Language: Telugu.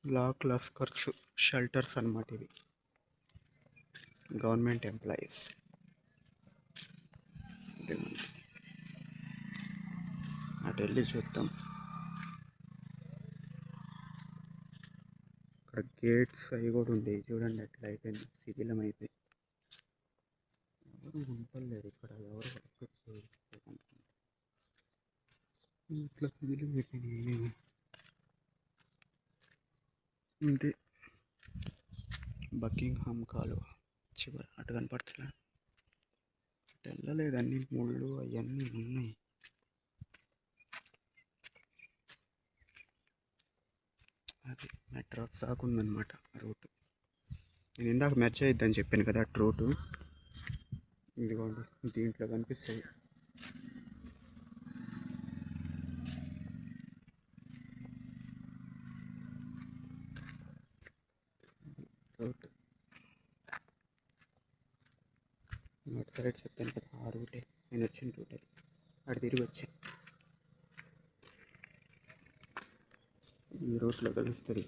లాక్ లస్కర్స్ షెల్టర్స్ అన్నమాట ఇవి. Government employees. ఇదిగోండి. అటు వెళ్ళి చూద్దాం. ఇక్కడ గేట్స్ అవి కూడా ఉండేవి చూడండి, ఎట్లా అయిపోయింది, శిథిలం అయిపోయి. ఎవరు ఉండలేరు ఇక్కడ, ఎవరు వర్క్ చేయలేదు. ఇట్లా శిథిలం అయిపోయినాయి అంతే. బకింగ్హామ్ కాలువ చివరి అటు కనపడుతున్నా, అటు వెళ్ళలేదు, అన్ని ముళ్ళు అవన్నీ ఉన్నాయి. అది మెట్రో సాగుందనమాట రూట్. నేను ఇందాక మెర్జ్ అయిద్దని చెప్పాను కదా అటు రూటు. ఇదిగోండి దీంట్లో కనిపిస్తాయి. రూట్ అటు సైడ్ చెప్పాను కదా, ఆ రూటే నేను వచ్చిన రూటే. అటు తిరిగి వచ్చాను. ఈ రూట్లో కలుస్తుంది.